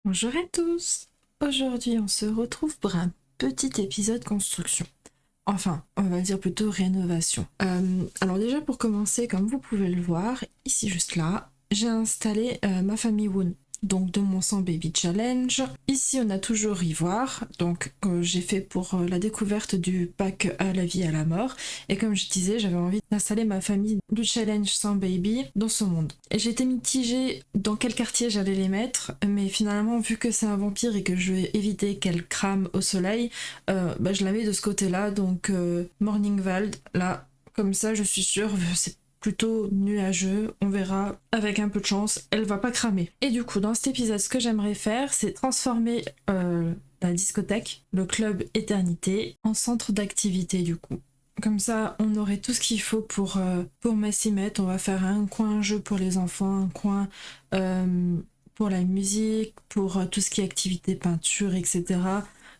Bonjour à tous. Aujourd'hui, on se retrouve pour un petit épisode construction. Enfin, on va dire plutôt rénovation. Alors déjà, pour commencer, comme vous pouvez le voir, ici juste là, j'ai installé ma famille Woon. Donc de mon 100 Baby Challenge. Ici, on a toujours Ivoire, donc j'ai fait pour la découverte du pack à la vie à la mort. Et comme je disais, j'avais envie d'installer ma famille du challenge 100 Baby dans ce monde. Et j'étais mitigée dans quel quartier j'allais les mettre, mais finalement, vu que c'est un vampire et que je vais éviter qu'elle crame au soleil, je la mets de ce côté-là, donc Morningwald, là, comme ça, je suis sûre, c'est plutôt nuageux, on verra, avec un peu de chance, elle va pas cramer. Et du coup, dans cet épisode, ce que j'aimerais faire, c'est transformer la discothèque, le club Éternité, en centre d'activité du coup. Comme ça, on aurait tout ce qu'il faut pour s'y mettre. On va faire un coin jeu pour les enfants, un coin pour la musique, pour tout ce qui est activité peinture, etc.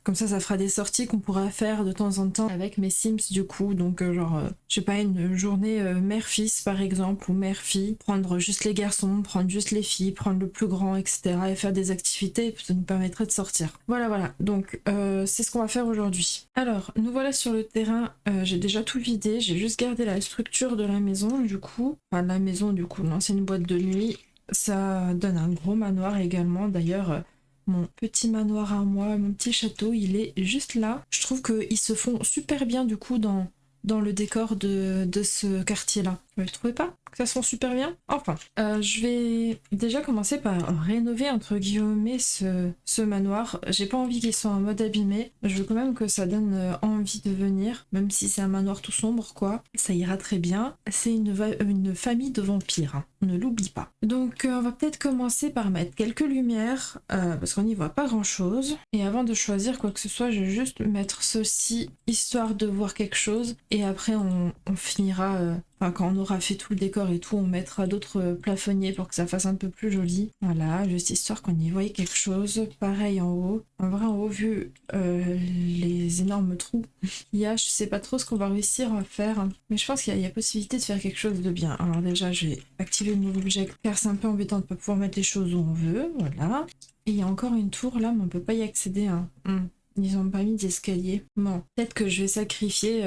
Comme ça fera des sorties qu'on pourra faire de temps en temps avec mes Sims du coup. Donc je sais pas, une journée mère-fils par exemple, ou mère-fille. Prendre juste les garçons, prendre juste les filles, prendre le plus grand, etc. Et faire des activités, ça nous permettrait de sortir. Voilà. Donc c'est ce qu'on va faire aujourd'hui. Alors, nous voilà sur le terrain. J'ai déjà tout vidé. J'ai juste gardé la structure de la maison du coup. Enfin, la maison du coup, l'ancienne boîte de nuit. Ça donne un gros manoir également. D'ailleurs, mon petit manoir à moi, mon petit château, il est juste là. Je trouve qu'ils se font super bien du coup dans le décor de ce quartier-là. Vous ne trouvez pas que ça se font super bien? Enfin, je vais déjà commencer par rénover entre guillemets ce manoir. J'ai pas envie qu'il soit en mode abîmé. Je veux quand même que ça donne envie de venir, même si c'est un manoir tout sombre quoi. Ça ira très bien. C'est une famille de vampires, hein. On ne l'oublie pas. Donc on va peut-être commencer par mettre quelques lumières, parce qu'on n'y voit pas grand-chose. Et avant de choisir quoi que ce soit, je vais juste mettre ceci, histoire de voir quelque chose. Et après on finira... Enfin, quand on aura fait tout le décor et tout, on mettra d'autres plafonniers pour que ça fasse un peu plus joli. Voilà, juste histoire qu'on y voie quelque chose. Pareil en haut. En vrai, en haut, vu les énormes trous qu'il y a, je sais pas trop ce qu'on va réussir à faire. Mais je pense qu'il y a possibilité de faire quelque chose de bien. Alors déjà, je vais activer le move object car c'est un peu embêtant de pas pouvoir mettre les choses où on veut. Voilà. Et il y a encore une tour là, mais on peut pas y accéder. Hein. Ils ont pas mis d'escalier. Bon, peut-être que je vais sacrifier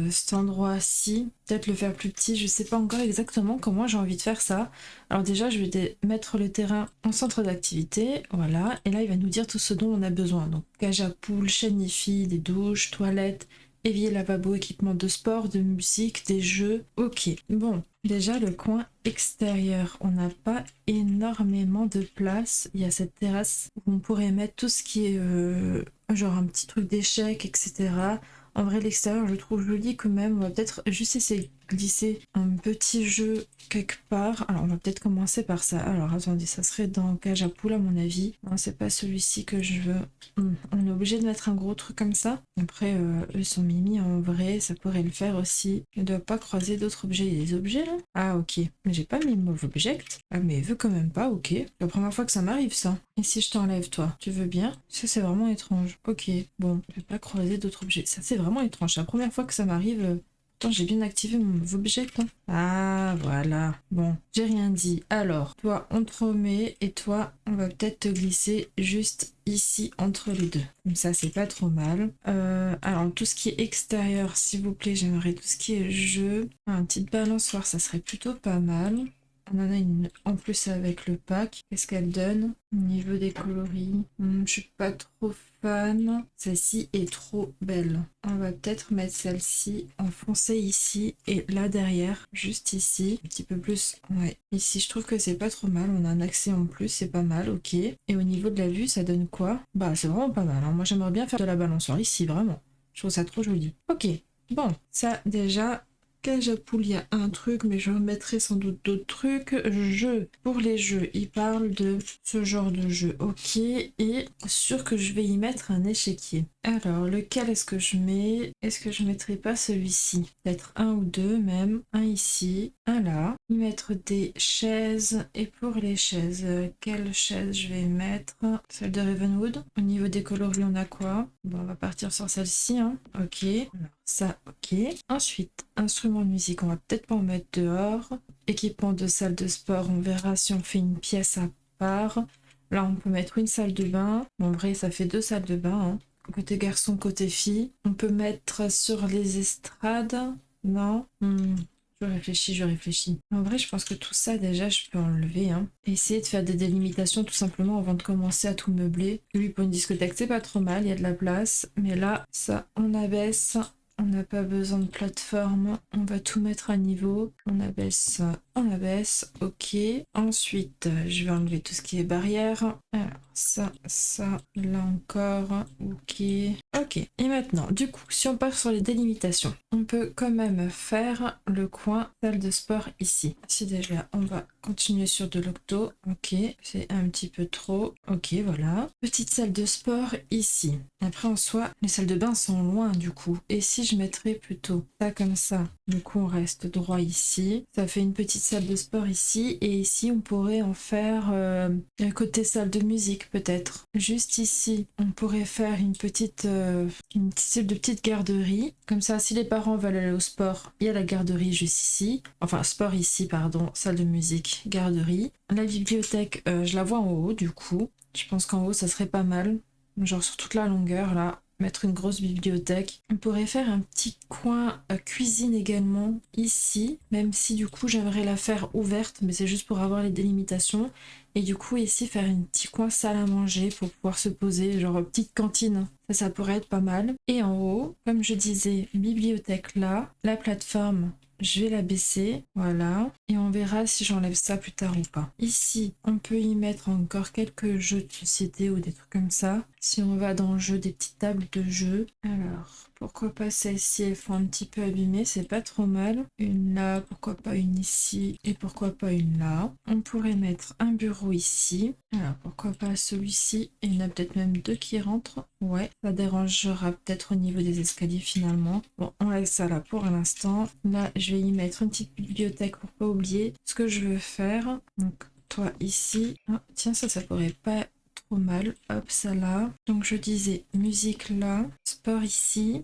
cet endroit-ci. Peut-être le faire plus petit. Je sais pas encore exactement comment j'ai envie de faire ça. Alors déjà, je vais mettre le terrain en centre d'activité. Voilà. Et là, il va nous dire tout ce dont on a besoin. Donc, cage à poules, chaîne IFI, des douches, toilettes, évier, lavabo, équipement de sport, de musique, des jeux. Ok. Bon. Déjà, le coin extérieur. On n'a pas énormément de place. Il y a cette terrasse où on pourrait mettre tout ce qui est... genre un petit truc d'échec, etc. En vrai, l'extérieur, je le trouve joli quand même. On va peut-être juste essayer de glisser un petit jeu quelque part. Alors, on va peut-être commencer par ça. Alors, attendez, ça serait dans cage à poule, à mon avis. Non, c'est pas celui-ci que je veux. On est obligé de mettre un gros truc comme ça. Après, eux, ils sont mimi en vrai. Ça pourrait le faire aussi. Il ne doit pas croiser d'autres objets. Il y a des objets, là? Ah, ok. Mais j'ai pas mis move object. Ah, mais il veut quand même pas, ok. C'est la première fois que ça m'arrive, ça. Et si je t'enlève, toi? Tu veux bien? Ça, c'est vraiment étrange. Ok, bon, je vais pas croiser d'autres objets. Ça, c'est vraiment étrange. C'est la première fois que ça m'arrive. Pourtant, j'ai bien activé mon object. Hein. Ah, voilà. Bon, j'ai rien dit. Alors, toi, on te remet. Et toi, on va peut-être te glisser juste ici entre les deux. Comme ça, c'est pas trop mal. Alors, tout ce qui est extérieur, s'il vous plaît, j'aimerais tout ce qui est jeu. Un petit balançoire, ça serait plutôt pas mal. On en a une en plus avec le pack. Qu'est-ce qu'elle donne au niveau des coloris? Je suis pas trop fan. Celle-ci est trop belle. On va peut-être mettre celle-ci en foncé ici et là derrière, juste ici. Un petit peu plus. Ouais. Ici, je trouve que c'est pas trop mal. On a un accès en plus, c'est pas mal, ok. Et au niveau de la vue, ça donne quoi? Bah, c'est vraiment pas mal. Hein. Moi, j'aimerais bien faire de la balançoire ici, vraiment. Je trouve ça trop joli. Ok. Bon, ça déjà, cage à poule, il y a un truc, mais je remettrai sans doute d'autres trucs. Jeux. Pour les jeux, il parle de ce genre de jeu. Ok. Et sûr que je vais y mettre un échiquier. Alors, lequel est-ce que je mets? Est-ce que je mettrai pas celui-ci? Peut-être un ou deux même. Un ici, un là. Y mettre des chaises. Et pour les chaises, quelle chaise je vais mettre? Celle de Ravenwood. Au niveau des coloris, on a quoi? Bon, on va partir sur celle-ci. Hein. Ok. Alors, ça, ok. Ensuite, instrument de musique, on va peut-être pas en mettre dehors. Équipement de salle de sport, on verra si on fait une pièce à part. Là, on peut mettre une salle de bain. Bon, en vrai, ça fait 2 salles de bain, hein. Côté garçon, côté fille. On peut mettre sur les estrades. Non. Je réfléchis. En vrai, je pense que tout ça, déjà, je peux enlever, hein. Essayer de faire des délimitations tout simplement avant de commencer à tout meubler. Oui, pour une discothèque, c'est pas trop mal, il y a de la place. Mais là, ça, on abaisse. On n'a pas besoin de plateforme. On va tout mettre à niveau. On abaisse, on abaisse. Ok. Ensuite, je vais enlever tout ce qui est barrière. Alors, ça, là encore. Ok. Ok. Et maintenant, du coup, si on part sur les délimitations, on peut quand même faire le coin salle de sport ici. Si déjà, on va continuer sur de l'octo. Ok. C'est un petit peu trop. Ok, voilà. Petite salle de sport ici. Après, en soi, les salles de bain sont loin du coup. Et si je mettrais plutôt ça comme ça, du coup, on reste droit ici. Ça fait une petite salle de sport ici. Et ici, on pourrait en faire un côté salle de musique peut-être. Juste ici, on pourrait faire une style de petite garderie. Comme ça, si les parents veulent aller au sport, il y a la garderie juste ici. Enfin, sport ici, pardon. Salle de musique, garderie. La bibliothèque, je la vois en haut du coup. Je pense qu'en haut, ça serait pas mal. Genre sur toute la longueur là, mettre une grosse bibliothèque. On pourrait faire un petit coin cuisine également ici, même si du coup j'aimerais la faire ouverte, mais c'est juste pour avoir les délimitations. Et du coup ici faire un petit coin salle à manger pour pouvoir se poser, genre petite cantine. Ça pourrait être pas mal. Et en haut, comme je disais, bibliothèque là, la plateforme. Je vais la baisser, voilà, et on verra si j'enlève ça plus tard ou pas. Ici, on peut y mettre encore quelques jeux de société ou des trucs comme ça. Si on va dans le jeu, des petites tables de jeu. Alors, pourquoi pas celles-ci, elles font un petit peu abîmées, c'est pas trop mal. Une là, pourquoi pas une ici, et pourquoi pas une là. On pourrait mettre un bureau ici. Alors, pourquoi pas celui-ci, et il y en a peut-être même 2 qui rentrent. Ouais, ça dérangera peut-être au niveau des escaliers finalement. Bon, on laisse ça là pour l'instant. Là, je vais y mettre une petite bibliothèque pour pas oublier ce que je veux faire. Donc, toi ici. Ah, tiens, ça pourrait pas trop mal. Hop, ça là. Donc, je disais musique là, sport ici.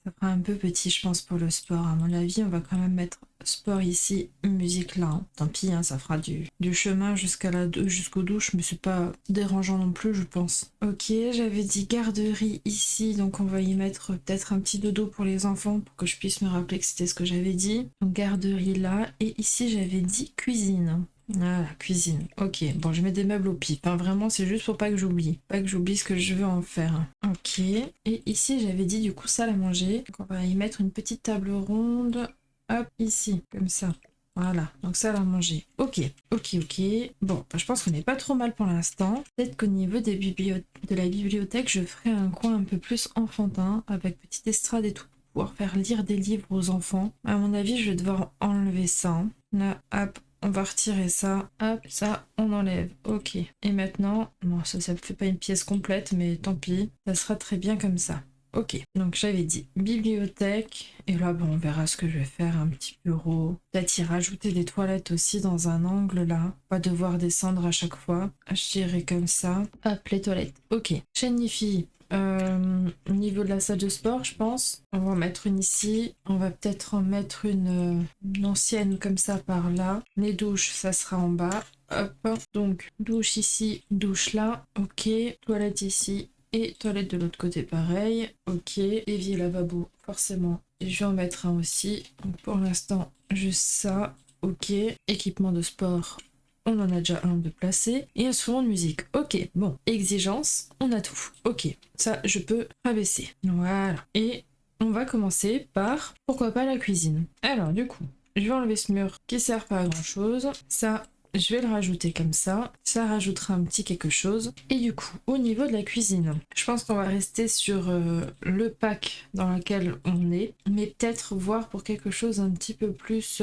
Ça fera un peu petit, je pense, pour le sport. À mon avis, on va quand même mettre sport ici, musique là, hein. Tant pis, hein, ça fera du chemin jusqu'aux douches, mais c'est pas dérangeant non plus, je pense. Ok, j'avais dit garderie ici, donc on va y mettre peut-être un petit dodo pour les enfants pour que je puisse me rappeler que c'était ce que j'avais dit. Donc garderie là, et ici j'avais dit cuisine. Ah, la cuisine. Ok, bon, je mets des meubles au pif. Hein. Vraiment, c'est juste pour pas que j'oublie. Pas que j'oublie ce que je veux en faire. Ok. Et ici, j'avais dit du coup salle à manger. Donc, on va y mettre une petite table ronde. Hop, ici, comme ça. Voilà, donc salle à manger. Ok, ok, ok. Bon, bah, je pense qu'on n'est pas trop mal pour l'instant. Peut-être qu'au niveau de la bibliothèque, je ferai un coin un peu plus enfantin, avec petite estrade et tout, pour pouvoir faire lire des livres aux enfants. À mon avis, je vais devoir enlever ça. Hein. Là, hop, on va retirer ça. Hop, ça, on enlève. Ok. Et maintenant, bon, ça me fait pas une pièce complète, mais tant pis. Ça sera très bien comme ça. Ok, donc j'avais dit bibliothèque, et là bon, on verra ce que je vais faire, un petit bureau, peut-être y rajouter des toilettes aussi dans un angle là, pas devoir descendre à chaque fois, je dirais comme ça. Hop, les toilettes, ok. Chaîne Nifi, au niveau de la salle de sport, je pense, on va en mettre une ici, on va peut-être en mettre une ancienne comme ça par là, les douches, ça sera en bas. Hop, donc douche ici, douche là, ok, toilette ici, et toilette de l'autre côté pareil, ok, évier lavabo forcément, et je vais en mettre un aussi, donc pour l'instant juste ça, ok, équipement de sport, on en a déjà un de placé, et instrument de musique, ok, bon, exigence, on a tout, ok, ça je peux rabaisser, voilà, et on va commencer par, pourquoi pas la cuisine. Alors du coup, je vais enlever ce mur qui sert pas à grand chose, ça je vais le rajouter comme ça rajoutera un petit quelque chose. Et du coup, au niveau de la cuisine, je pense qu'on va rester sur le pack dans lequel on est, mais peut-être voir pour quelque chose un petit peu plus,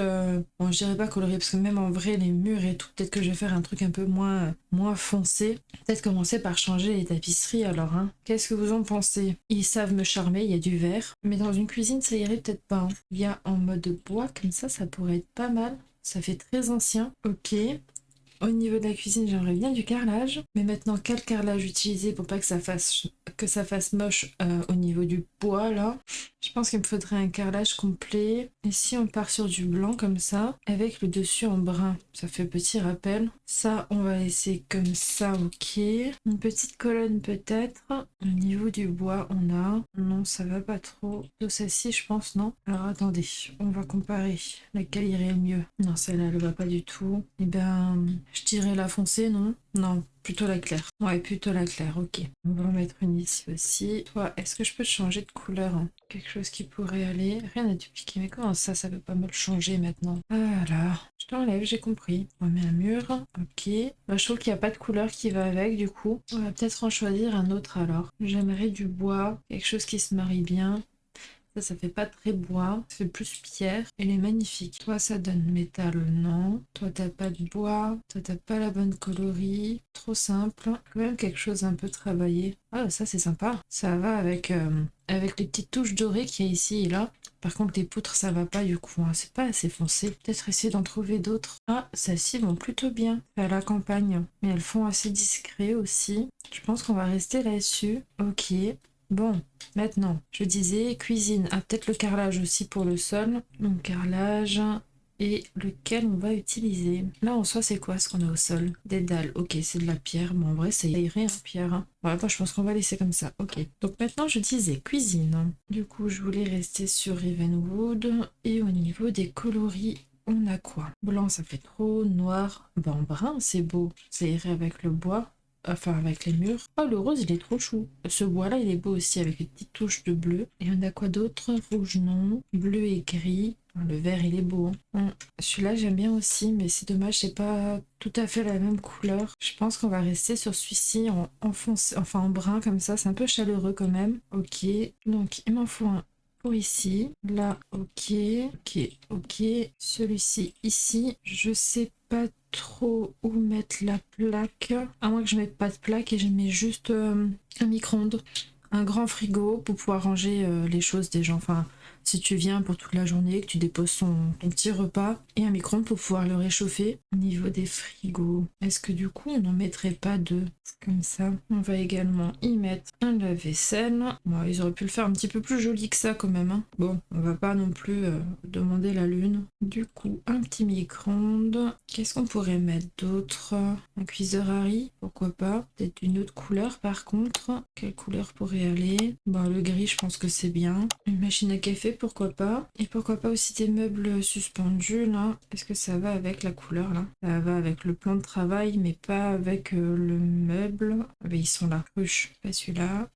bon je dirais pas coloré, parce que même en vrai les murs et tout, peut-être que je vais faire un truc un peu moins foncé. Peut-être commencer par changer les tapisseries alors, hein. Qu'est-ce que vous en pensez? Ils savent me charmer, il y a du vert, mais dans une cuisine ça irait peut-être pas, hein. Il y a en mode bois comme ça pourrait être pas mal. Ça fait très ancien. Ok. Au niveau de la cuisine, j'aimerais bien du carrelage. Mais maintenant, quel carrelage utiliser pour pas que ça fasse moche au niveau du bois là? Je pense qu'il me faudrait un carrelage complet. Et si on part sur du blanc comme ça, avec le dessus en brun, ça fait petit rappel. Ça, on va laisser comme ça, ok. Une petite colonne peut-être. Au niveau du bois, on a... Non, ça va pas trop. De celle-ci, je pense, non? Alors attendez, on va comparer. Laquelle irait le mieux? Non, celle-là, elle va pas du tout. Eh ben, je dirais la foncée, non? Non, plutôt la claire. Ouais, plutôt la claire, ok. On va en mettre une ici aussi. Toi, est-ce que je peux te changer de couleur, hein? Quelque chose qui pourrait aller. Rien à dupliquer, mais comment ça peut pas me le changer maintenant? Ah là, je t'enlève, j'ai compris. On met un mur, ok. Bah, je trouve qu'il n'y a pas de couleur qui va avec, du coup. On va peut-être en choisir un autre alors. J'aimerais du bois, quelque chose qui se marie bien. Ça fait pas très bois, ça fait plus pierre. Elle est magnifique. Toi, ça donne métal, non. Toi, t'as pas de bois. Toi, t'as pas la bonne coloris. Trop simple. Quand même quelque chose un peu travaillé. Ah, ça, c'est sympa. Ça va avec les petites touches dorées qu'il y a ici et là. Par contre, les poutres, ça va pas du coup, hein. C'est pas assez foncé. Peut-être essayer d'en trouver d'autres. Ah, celles-ci vont plutôt bien à la campagne. Mais elles font assez discret aussi. Je pense qu'on va rester là-dessus. Ok. Bon, maintenant, je disais cuisine. Ah, peut-être le carrelage aussi pour le sol. Donc carrelage et lequel on va utiliser. Là, en soi, c'est quoi ce qu'on a au sol? Des dalles. Ok, c'est de la pierre. Mais en vrai, ça irait en pierre, hein. Ouais, moi, je pense qu'on va laisser comme ça. Ok. Donc maintenant, je disais cuisine. Du coup, je voulais rester sur Ravenwood. Et au niveau des coloris, on a quoi? Blanc, ça fait trop. Noir. Ben, brun, c'est beau. Ça irait avec le bois. Enfin, avec les murs. Oh, le rose, il est trop chou. Ce bois-là, il est beau aussi, avec une petite touche de bleu. Et on a quoi d'autre? Rouge, non. Bleu et gris. Le vert, il est beau, hein. Celui-là, j'aime bien aussi, mais c'est dommage, c'est pas tout à fait la même couleur. Je pense qu'on va rester sur celui-ci en foncé, enfin en brun, comme ça. C'est un peu chaleureux quand même. Ok. Donc, il m'en faut un pour ici. Là, ok. Ok, ok. Celui-ci, ici. Je sais pas trop où mettre la plaque. À moins que je mette pas de plaque et je mets juste un micro-ondes. Un grand frigo pour pouvoir ranger les choses des gens. Enfin, si tu viens pour toute la journée, que tu déposes ton petit repas et un micro-ondes pour pouvoir le réchauffer. Au niveau des frigos, est-ce que du coup on n'en mettrait pas deux comme ça? On va également y mettre un lave-vaisselle. Bon, ils auraient pu le faire un petit peu plus joli que ça quand même, hein. Bon, on va pas non plus demander la lune. Du coup, un petit micro-ondes. Qu'est-ce qu'on pourrait mettre d'autre? Un cuiseur à riz, pourquoi pas? Peut-être une autre couleur par contre. Quelle couleur pourrait aller? Bon, le gris, je pense que c'est bien. Une machine à café, pourquoi pas? Et pourquoi pas aussi des meubles suspendus là? Est-ce que ça va avec la couleur là? Ça va avec le plan de travail, mais pas avec le meuble. Ah, ben, ils sont là. Ruche, pas celui-là.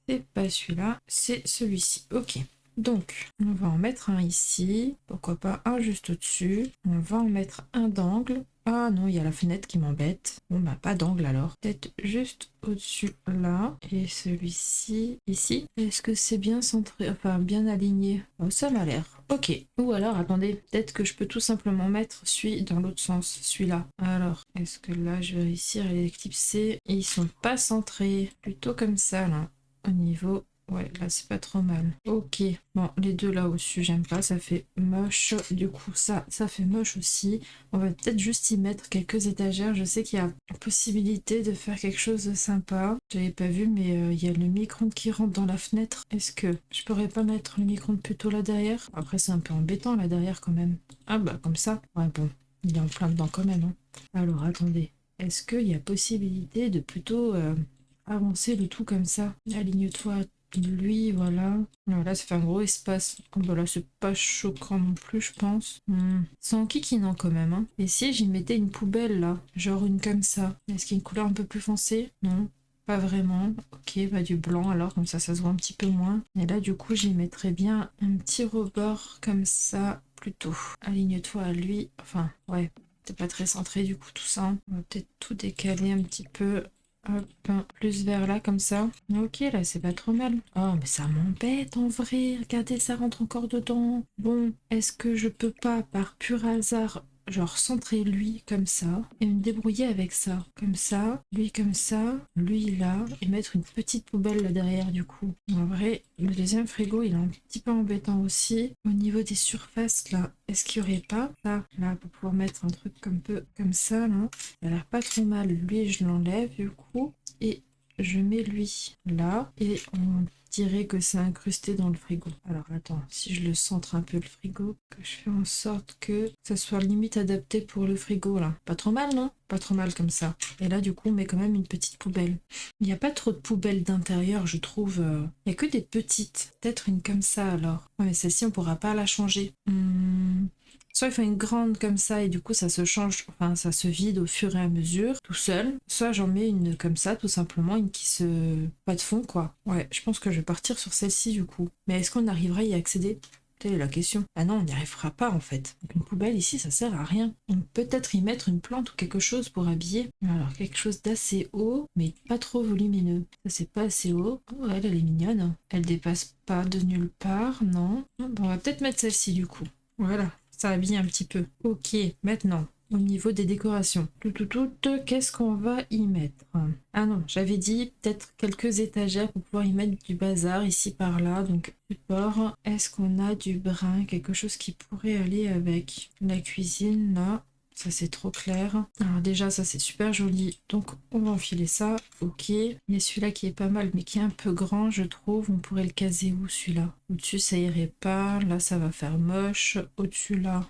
C'est pas celui-là, c'est celui-ci. Ok. Donc, on va en mettre un ici. Pourquoi pas un juste au-dessus. On va en mettre un d'angle. Ah non, il y a la fenêtre qui m'embête. Bon, bah pas d'angle alors. Peut-être juste au-dessus là. Et celui-ci, ici. Est-ce que c'est bien centré, enfin bien aligné? Oh, ça m'a l'air. Ok. Ou alors, attendez, peut-être que je peux tout simplement mettre celui dans l'autre sens, celui-là. Alors, est-ce que là, je vais réussir à les éclipser? Ils sont pas centrés. Plutôt comme ça, là. Au niveau... Ouais, là c'est pas trop mal. Ok, bon, les deux là au-dessus, j'aime pas, ça fait moche. Du coup, ça fait moche aussi. On va peut-être juste y mettre quelques étagères. Je sais qu'il y a possibilité de faire quelque chose de sympa. J'avais pas vu, mais il y a le micro-ondes qui rentre dans la fenêtre. Est-ce que je pourrais pas mettre le micro-ondes plutôt là derrière? Après, c'est un peu embêtant là derrière quand même. Ah bah, comme ça. Ouais, bon, il est en plein dedans quand même, hein. Alors, attendez. Est-ce qu'il y a possibilité de plutôt avancer le tout comme ça? Aligne-toi lui, voilà. Là, ça fait un gros espace. Oh, bah là, c'est pas choquant non plus, je pense. C'est en kikinant quand même, hein. Et si j'y mettais une poubelle, là? Genre une comme ça. Est-ce qu'il y a une couleur un peu plus foncée? Non, pas vraiment. Ok, bah du blanc alors, comme ça se voit un petit peu moins. Et là, du coup, j'y mettrais bien un petit rebord comme ça, plutôt. Aligne-toi à lui. Enfin, ouais, c'est pas très centré du coup tout ça, hein. On va peut-être tout décaler un petit peu. Hop, plus vers là comme ça. Ok, là c'est pas trop mal. Oh, mais ça m'embête en vrai. Regardez, ça rentre encore dedans. Bon, est-ce que je peux pas, par pur hasard, genre centrer lui comme ça et me débrouiller avec ça. Comme ça, lui là, et mettre une petite poubelle là derrière du coup. En vrai, le deuxième frigo il est un petit peu embêtant aussi. Au niveau des surfaces là, est-ce qu'il n'y aurait pas ça là pour pouvoir mettre un truc un peu comme ça là? Ça a l'air pas trop mal. Lui je l'enlève du coup et je mets lui là et on dirait que c'est incrusté dans le frigo. Alors attends, si je le centre un peu le frigo, que je fais en sorte que ça soit limite adapté pour le frigo là. Pas trop mal non? Pas trop mal comme ça. Et là du coup on met quand même une petite poubelle. Il n'y a pas trop de poubelles d'intérieur je trouve. Il n'y a que des petites. Peut-être une comme ça alors. Ouais mais celle-ci on pourra pas la changer. Soit il faut une grande comme ça et du coup ça se change, enfin ça se vide au fur et à mesure tout seul. Soit j'en mets une comme ça tout simplement, une qui se... pas de fond quoi. Ouais, je pense que je vais partir sur celle-ci du coup. Mais est-ce qu'on arrivera à y accéder? Telle est la question. Ah non, on n'y arrivera pas en fait. Donc une poubelle ici ça sert à rien. On peut peut-être y mettre une plante ou quelque chose pour habiller. Alors quelque chose d'assez haut mais pas trop volumineux. Ça c'est pas assez haut. Oh elle est mignonne. Elle dépasse pas de nulle part, non. Bon, on va peut-être mettre celle-ci du coup. Voilà, ça habille un petit peu. Ok, maintenant, au niveau des décorations. Qu'est-ce qu'on va y mettre? Ah non, j'avais dit peut-être quelques étagères pour pouvoir y mettre du bazar ici par là. Donc, support. Est-ce qu'on a du brun? Quelque chose qui pourrait aller avec la cuisine là? Ça c'est trop clair. Alors déjà ça c'est super joli. Donc on va enfiler ça. Ok. Il y a celui-là qui est pas mal mais qui est un peu grand je trouve. On pourrait le caser où celui-là? Au-dessus ça irait pas. Là ça va faire moche. Au-dessus là,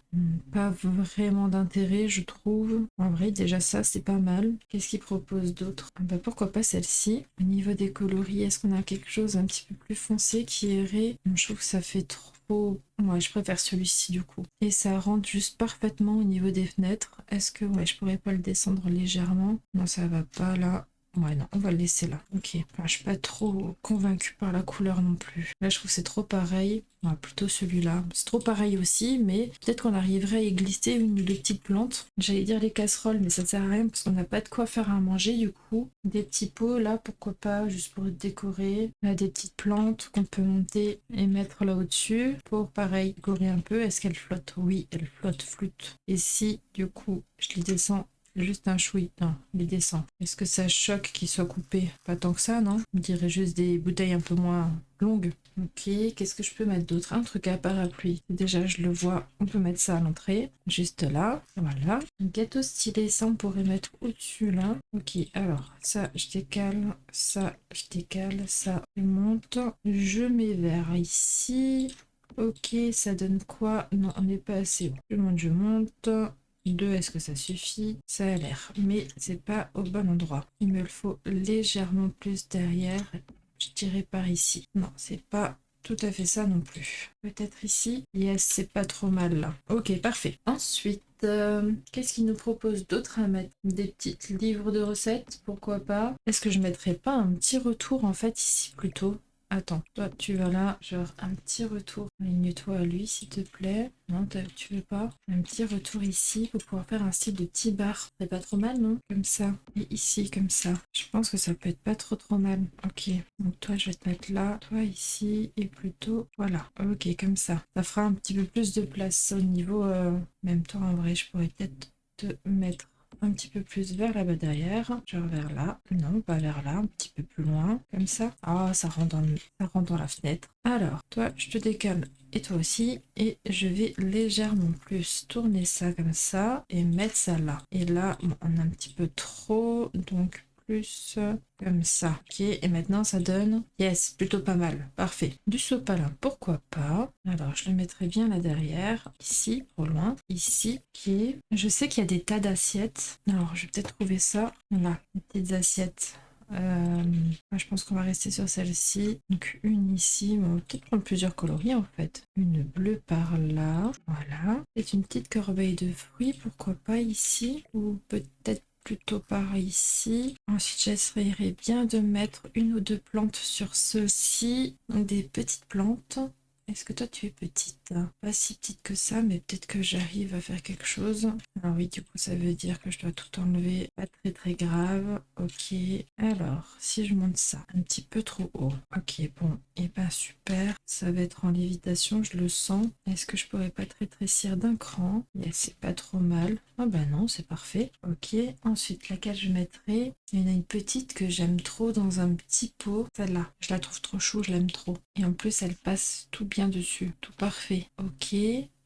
pas vraiment d'intérêt je trouve. En vrai déjà ça c'est pas mal. Qu'est-ce qu'il propose d'autre? Ah bah pourquoi pas celle-ci. Au niveau des coloris, est-ce qu'on a quelque chose un petit peu plus foncé qui irait? Je trouve que ça fait trop... Ouais, je préfère celui-ci du coup. Et ça rentre juste parfaitement au niveau des fenêtres. Est-ce que ouais, je pourrais pas le descendre légèrement? Non, ça va pas là. Ouais, non, on va le laisser là. Ok. Enfin, je suis pas trop convaincue par la couleur non plus. Là, je trouve que c'est trop pareil. Ouais, plutôt celui-là. C'est trop pareil aussi, mais peut-être qu'on arriverait à y glisser une ou deux petites plantes. J'allais dire les casseroles, mais ça sert à rien parce qu'on n'a pas de quoi faire à manger du coup. Des petits pots là, pourquoi pas, juste pour décorer. Là, des petites plantes qu'on peut monter et mettre là au-dessus. Pour pareil, décorer un peu. Est-ce qu'elle flotte? Oui, elle flotte, flûte. Et si, du coup, je les descends juste un chouï, non, il descend. Est-ce que ça choque qu'il soit coupé? Pas tant que ça, non? On dirait juste des bouteilles un peu moins longues. Ok, qu'est-ce que je peux mettre d'autre? Un truc à parapluie. Déjà, je le vois, on peut mettre ça à l'entrée, juste là. Voilà. Un gâteau stylé, ça on pourrait mettre au-dessus là. Ok, alors ça, je décale, ça, je décale, ça, je monte. Je mets vers ici. Ok, ça donne quoi? Non, on n'est pas assez haut. Je monte. 2, est-ce que ça suffit? Ça a l'air, mais c'est pas au bon endroit. Il me le faut légèrement plus derrière. Je dirais par ici. Non, c'est pas tout à fait ça non plus. Peut-être ici. Yes, c'est pas trop mal là. Ok, parfait. Ensuite, qu'est-ce qu'il nous propose d'autre à mettre? Des petits livres de recettes, pourquoi pas? Est-ce que je mettrais pas un petit retour en fait ici plutôt? Attends, toi tu vas là, genre un petit retour. Aligne-toi à lui s'il te plaît. Non, tu veux pas? Un petit retour ici pour pouvoir faire un style de petit bar. C'est pas trop mal, non? Comme ça. Et ici, comme ça. Je pense que ça peut être pas trop mal. Ok. Donc toi, je vais te mettre là. Toi ici. Et plutôt, voilà. Ok, comme ça. Ça fera un petit peu plus de place au niveau... Même toi, en vrai, je pourrais peut-être te mettre un petit peu plus vers là-bas derrière, genre vers là, non pas vers là, un petit peu plus loin, comme ça. Ah, ça rentre dans la fenêtre. Alors, toi, je te décale et toi aussi, et je vais légèrement plus tourner ça comme ça et mettre ça là. Et là, bon, on a un petit peu trop, donc plus comme ça. Ok, et maintenant ça donne, yes, plutôt pas mal, parfait. Du sopalin, pourquoi pas. Alors je le mettrai bien là derrière, ici, au loin, ici, ok. Je sais qu'il y a des tas d'assiettes, alors je vais peut-être trouver ça, là, des petites assiettes. Je pense qu'on va rester sur celle-ci. Donc une ici, mais on va peut-être prendre plusieurs coloris en fait. Une bleue par là, voilà. C'est une petite corbeille de fruits, pourquoi pas ici, ou peut-être plutôt par ici. Ensuite, j'essaierai bien de mettre une ou deux plantes sur ceci, donc des petites plantes. est-ce que toi tu es petite? Pas si petite que ça, mais peut-être que j'arrive à faire quelque chose. Alors oui, du coup, ça veut dire que je dois tout enlever. Pas très très grave. Ok. Alors, si je monte ça un petit peu trop haut. Ok, bon, et ben super. Ça va être en lévitation, je le sens. Est-ce que je pourrais pas te rétrécir d'un cran? Yeah, c'est pas trop mal. Ah bah non, c'est parfait. Ok. Ensuite, laquelle je mettrai? Il y en a une petite que j'aime trop dans un petit pot. Celle-là, je la trouve trop chou, je l'aime trop. Et en plus, elle passe tout bien dessus. Tout parfait. Ok.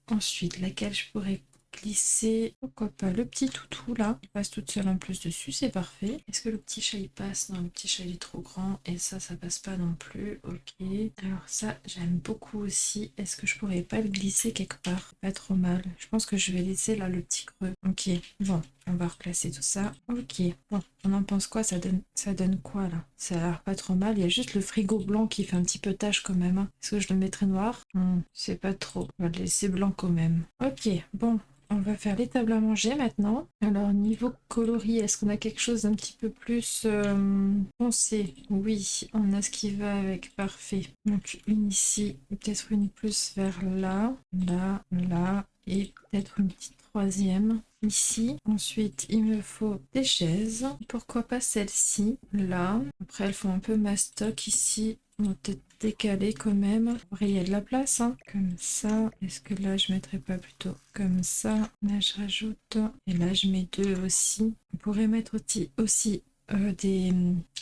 Ensuite, laquelle je pourrais glisser, pourquoi pas le petit toutou là, il passe toute seule en plus dessus, c'est parfait. Est-ce que le petit chat il passe? Non, le petit chat il est trop grand et ça passe pas non plus. Ok, alors ça j'aime beaucoup aussi. Est-ce que je pourrais pas le glisser quelque part? Pas trop mal. Je pense que je vais laisser là le petit creux. Ok, bon, on va replacer tout ça. Ok, bon, on en pense quoi? Ça donne quoi là? Ça a l'air pas trop mal. Il y a juste le frigo blanc qui fait un petit peu tache quand même, hein. Est-ce que je le mettrai noir? C'est pas trop. On va le laisser blanc quand même. Ok, bon. On va faire les tables à manger maintenant. Alors, niveau coloris, est-ce qu'on a quelque chose d'un petit peu plus foncé? Oui, on a ce qui va avec. Parfait. Donc, une ici, peut-être une plus vers là, là, là, et peut-être une petite troisième ici. Ensuite, il me faut des chaises. Pourquoi pas celle-ci, là. Après, elles font un peu mastoc ici. On va peut-être décaler quand même. Après, il y a de la place, hein. Comme ça. Est-ce que là, je mettrais pas plutôt comme ça? Là, je rajoute. Et là, je mets deux aussi. On pourrait mettre aussi des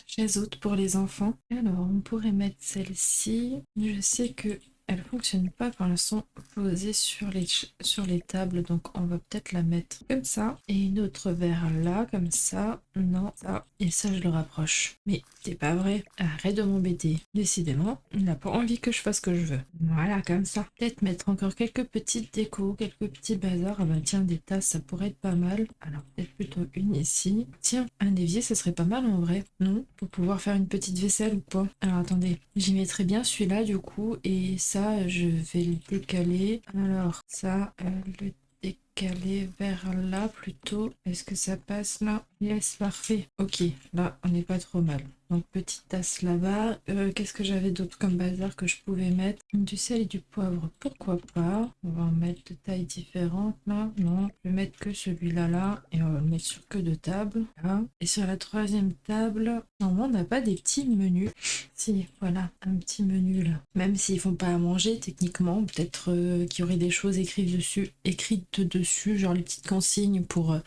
chaises hautes pour les enfants. Alors, on pourrait mettre celle-ci. Je sais que elle fonctionne pas quand elles sont posées sur les tables, donc on va peut-être la mettre comme ça. Et une autre vers là, comme ça. Non, ça. Et ça, je le rapproche. Mais c'est pas vrai. Arrête de m'embêter. Décidément, il n'a pas envie que je fasse ce que je veux. Voilà, comme ça. Peut-être mettre encore quelques petites décos, quelques petits bazars. Ah bah tiens, des tasses, ça pourrait être pas mal. Alors peut-être plutôt une ici. Tiens, un évier, ça serait pas mal en vrai. Non? Pour pouvoir faire une petite vaisselle ou pas? Alors attendez, j'y mettrais bien celui-là du coup. Et ça, je vais le décaler. Alors ça, le décaler vers là plutôt. Est-ce que ça passe là? Yes, parfait. Ok, là, on n'est pas trop mal. Donc petite tasse là-bas. Qu'est-ce que j'avais d'autre comme bazar que je pouvais mettre? Du sel et du poivre, pourquoi pas? On va en mettre de tailles différentes là. Non, je vais mettre que celui-là là. Et on va le mettre sur que deux tables. Là. Et sur la troisième table, normalement on n'a pas des petits menus. Si, voilà, un petit menu là. Même s'ils font pas à manger, techniquement, peut-être qu'il y aurait des choses écrites dessus, genre les petites consignes pour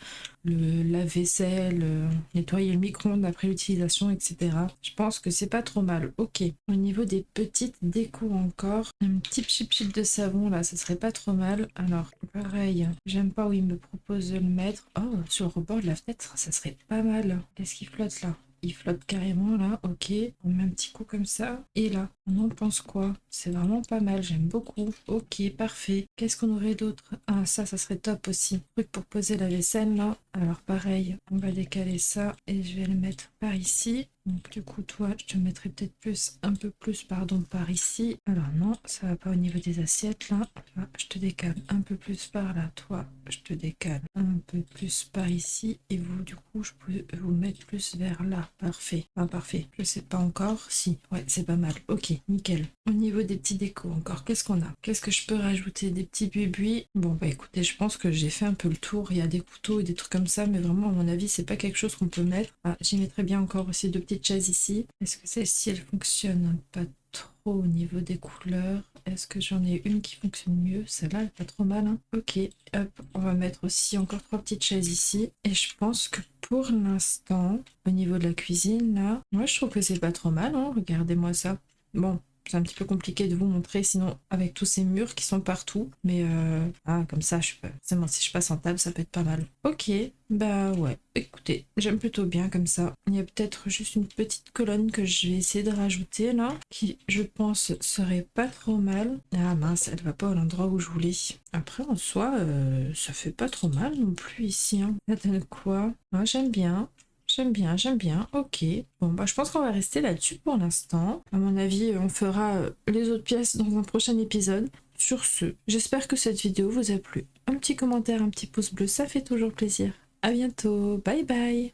le lave-vaisselle, nettoyer le micro-ondes après l'utilisation, etc. Je pense que c'est pas trop mal. Ok. Au niveau des petites décos encore, un petit chip de savon là, ça serait pas trop mal. Alors, pareil, j'aime pas où il me propose de le mettre. Oh, sur le rebord de la fenêtre, ça serait pas mal. Qu'est-ce qui flotte là? Il flotte carrément là, ok. On met un petit coup comme ça. Et là, on en pense quoi? C'est vraiment pas mal, j'aime beaucoup. Ok, parfait. Qu'est-ce qu'on aurait d'autre? Ah, ça serait top aussi. Truc pour poser la vaisselle là. Alors pareil, on va décaler ça et je vais le mettre par ici. Donc du coup, toi, je te mettrai peut-être un peu plus, pardon, par ici. Alors non, ça va pas au niveau des assiettes là. Toi, je te décale un peu plus par là. Toi, je te décale un peu plus par ici. Et vous, du coup, je peux vous mettre plus vers là. Parfait. Enfin, parfait. Je sais pas encore. Si, ouais, c'est pas mal. Ok, nickel. Au niveau des petits décos encore, qu'est-ce qu'on a? Qu'est-ce que je peux rajouter? Des petits buis. Bon, bah écoutez, je pense que j'ai fait un peu le tour. Il y a des couteaux et des trucs comme ça, mais vraiment, à mon avis, c'est pas quelque chose qu'on peut mettre. Ah, j'y mettrais bien encore aussi deux petites chaises ici. Est-ce que celle-ci, elle fonctionne pas trop au niveau des couleurs? Est-ce que j'en ai une qui fonctionne mieux? Celle-là, elle est pas trop mal, hein. Ok, hop, on va mettre aussi encore trois petites chaises ici. Et je pense que pour l'instant, au niveau de la cuisine, là, moi, je trouve que c'est pas trop mal, hein. Regardez-moi ça. Bon, c'est un petit peu compliqué de vous montrer, sinon avec tous ces murs qui sont partout. Mais comme ça, je peux. Forcément, si je passe en table, ça peut être pas mal. Ok, bah ouais. Écoutez, j'aime plutôt bien comme ça. Il y a peut-être juste une petite colonne que je vais essayer de rajouter là, qui, je pense, serait pas trop mal. Ah mince, elle va pas à l'endroit où je voulais. Après, en soi, ça fait pas trop mal non plus ici, hein. Ça donne quoi? Moi, j'aime bien. J'aime bien, ok. Bon, bah je pense qu'on va rester là-dessus pour l'instant. À mon avis, on fera les autres pièces dans un prochain épisode. Sur ce, j'espère que cette vidéo vous a plu. Un petit commentaire, un petit pouce bleu, ça fait toujours plaisir. À bientôt, bye bye!